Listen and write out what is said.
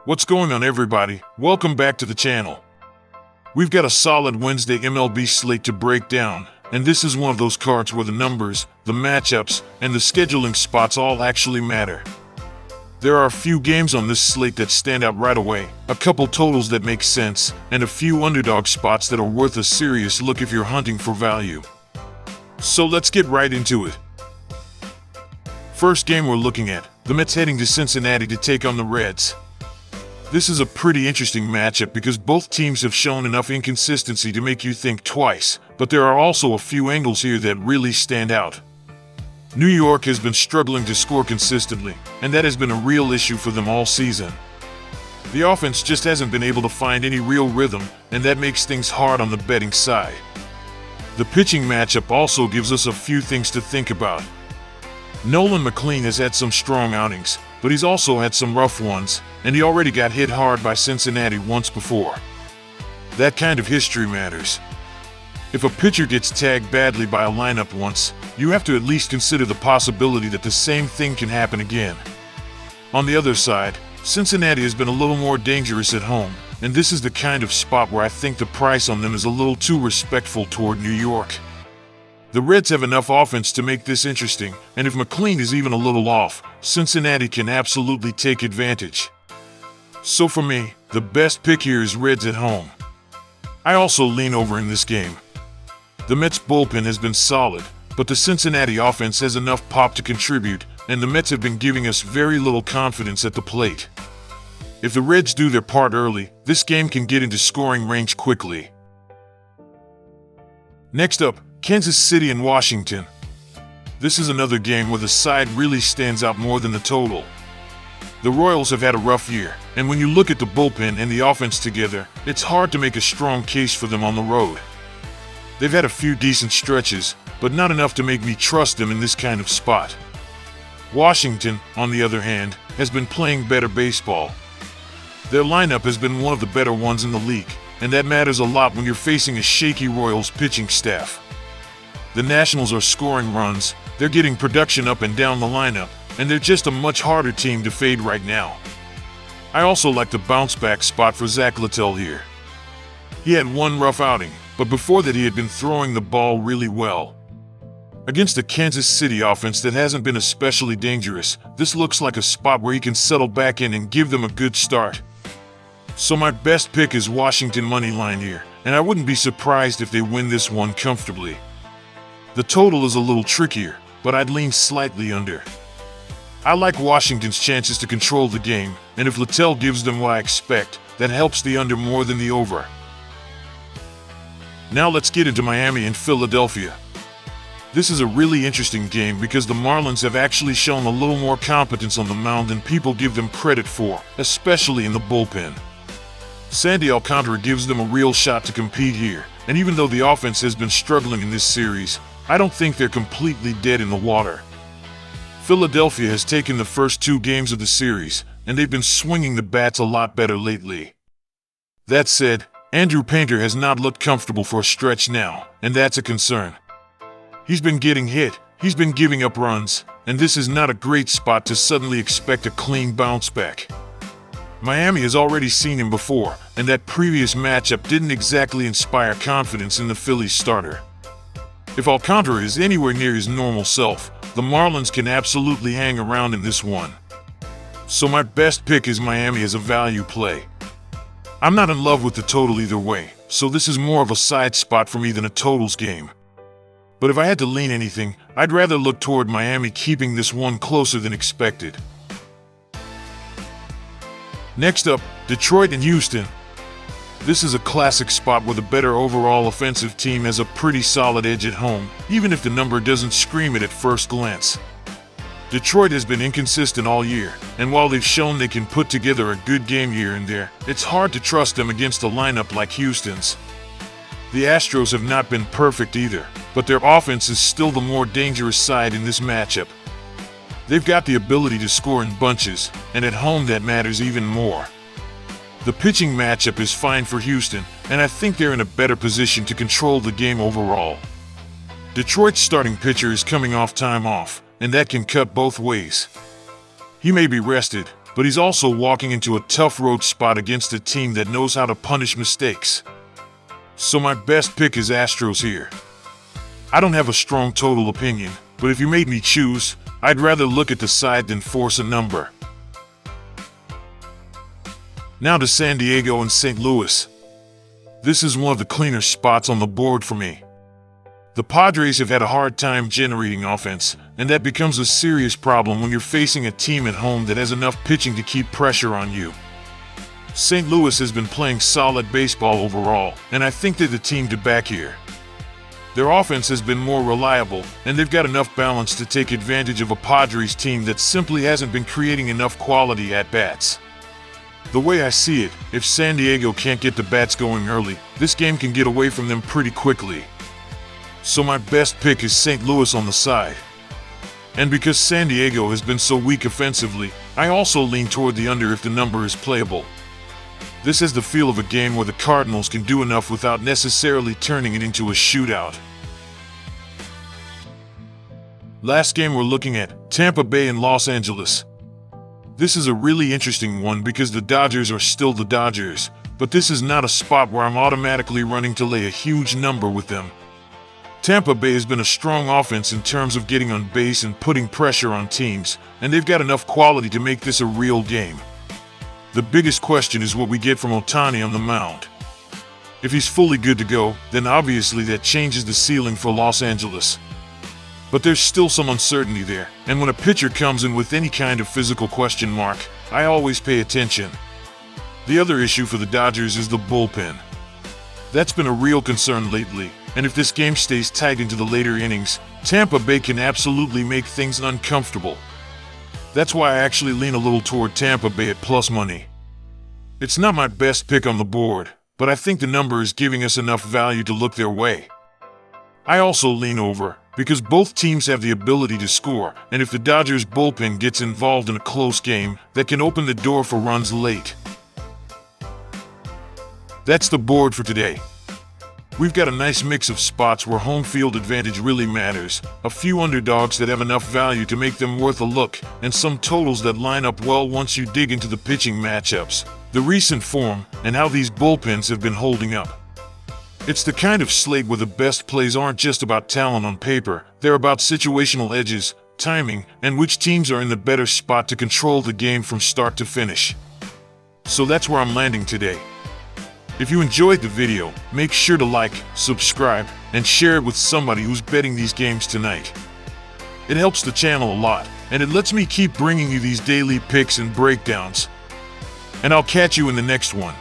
What's going on, everybody? Welcome back to the channel. We've got a solid Wednesday MLB slate to break down, and this is one of those cards where the numbers, the matchups, and the scheduling spots all actually matter. There are a few games on this slate that stand out right away, a couple totals that make sense, and a few underdog spots that are worth a serious look if you're hunting for value. So let's get right into it. First game we're looking at, the Mets heading to Cincinnati to take on the Reds. This is a pretty interesting matchup because both teams have shown enough inconsistency to make you think twice, but there are also a few angles here that really stand out. New York has been struggling to score consistently, and that has been a real issue for them all season. The offense just hasn't been able to find any real rhythm, and that makes things hard on the betting side. The pitching matchup also gives us a few things to think about. Nolan McLean has had some strong outings, but he's also had some rough ones, and he already got hit hard by Cincinnati once before. That kind of history matters. If a pitcher gets tagged badly by a lineup once, you have to at least consider the possibility that the same thing can happen again. On the other side, Cincinnati has been a little more dangerous at home, and this is the kind of spot where I think the price on them is a little too respectful toward New York. The Reds have enough offense to make this interesting, and if McLean is even a little off, Cincinnati can absolutely take advantage. So for me, the best pick here is Reds at home. I also lean over in this game. The Mets bullpen has been solid, but the Cincinnati offense has enough pop to contribute, and the Mets have been giving us very little confidence at the plate. If the Reds do their part early, this game can get into scoring range quickly. Next up, Kansas City and Washington. This is another game where the side really stands out more than the total. The Royals have had a rough year, and when you look at the bullpen and the offense together, it's hard to make a strong case for them on the road. They've had a few decent stretches, but not enough to make me trust them in this kind of spot. Washington, on the other hand, has been playing better baseball. Their lineup has been one of the better ones in the league, and that matters a lot when you're facing a shaky Royals pitching staff. The Nationals are scoring runs, they're getting production up and down the lineup, and they're just a much harder team to fade right now. I also like the bounce-back spot for Zach Littell here. He had one rough outing, but before that he had been throwing the ball really well. Against a Kansas City offense that hasn't been especially dangerous, this looks like a spot where he can settle back in and give them a good start. So my best pick is Washington moneyline here, and I wouldn't be surprised if they win this one comfortably. The total is a little trickier, but I'd lean slightly under. I like Washington's chances to control the game, and if Littell gives them what I expect, that helps the under more than the over. Now let's get into Miami and Philadelphia. This is a really interesting game because the Marlins have actually shown a little more competence on the mound than people give them credit for, especially in the bullpen. Sandy Alcantara gives them a real shot to compete here, and even though the offense has been struggling in this series, I don't think they're completely dead in the water. Philadelphia has taken the first two games of the series, and they've been swinging the bats a lot better lately. That said, Andrew Painter has not looked comfortable for a stretch now, and that's a concern. He's been getting hit, he's been giving up runs, and this is not a great spot to suddenly expect a clean bounce back. Miami has already seen him before, and that previous matchup didn't exactly inspire confidence in the Phillies starter. If Alcantara is anywhere near his normal self, the Marlins can absolutely hang around in this one. So my best pick is Miami as a value play. I'm not in love with the total either way, so this is more of a side spot for me than a totals game. But if I had to lean anything, I'd rather look toward Miami keeping this one closer than expected. Next up, Detroit and Houston. This is a classic spot where the better overall offensive team has a pretty solid edge at home, even if the number doesn't scream it at first glance. Detroit has been inconsistent all year, and while they've shown they can put together a good game here and there, it's hard to trust them against a lineup like Houston's. The Astros have not been perfect either, but their offense is still the more dangerous side in this matchup. They've got the ability to score in bunches, and at home that matters even more. The pitching matchup is fine for Houston, and I think they're in a better position to control the game overall. Detroit's starting pitcher is coming off time off, and that can cut both ways. He may be rested, but he's also walking into a tough road spot against a team that knows how to punish mistakes. So my best pick is Astros here. I don't have a strong total opinion, but if you made me choose, I'd rather look at the side than force a number. Now to San Diego and St. Louis. This is one of the cleaner spots on the board for me. The Padres have had a hard time generating offense, and that becomes a serious problem when you're facing a team at home that has enough pitching to keep pressure on you. St. Louis has been playing solid baseball overall, and I think they're the team to back here. Their offense has been more reliable, and they've got enough balance to take advantage of a Padres team that simply hasn't been creating enough quality at-bats. The way I see it, if San Diego can't get the bats going early, this game can get away from them pretty quickly. So my best pick is St. Louis on the side. And because San Diego has been so weak offensively, I also lean toward the under if the number is playable. This has the feel of a game where the Cardinals can do enough without necessarily turning it into a shootout. Last game we're looking at, Tampa Bay and Los Angeles. This is a really interesting one because the Dodgers are still the Dodgers, but this is not a spot where I'm automatically running to lay a huge number with them. Tampa Bay has been a strong offense in terms of getting on base and putting pressure on teams, and they've got enough quality to make this a real game. The biggest question is what we get from Ohtani on the mound. If he's fully good to go, then obviously that changes the ceiling for Los Angeles. But there's still some uncertainty there, and when a pitcher comes in with any kind of physical question mark, I always pay attention. The other issue for the Dodgers is the bullpen. That's been a real concern lately, and if this game stays tight into the later innings, Tampa Bay can absolutely make things uncomfortable. That's why I actually lean a little toward Tampa Bay at plus money. It's not my best pick on the board, but I think the number is giving us enough value to look their way. I also lean over, because both teams have the ability to score, and if the Dodgers bullpen gets involved in a close game, that can open the door for runs late. That's the board for today. We've got a nice mix of spots where home field advantage really matters, a few underdogs that have enough value to make them worth a look, and some totals that line up well once you dig into the pitching matchups, the recent form, and how these bullpens have been holding up. It's the kind of slate where the best plays aren't just about talent on paper, they're about situational edges, timing, and which teams are in the better spot to control the game from start to finish. So that's where I'm landing today. If you enjoyed the video, make sure to like, subscribe, and share it with somebody who's betting these games tonight. It helps the channel a lot, and it lets me keep bringing you these daily picks and breakdowns. And I'll catch you in the next one.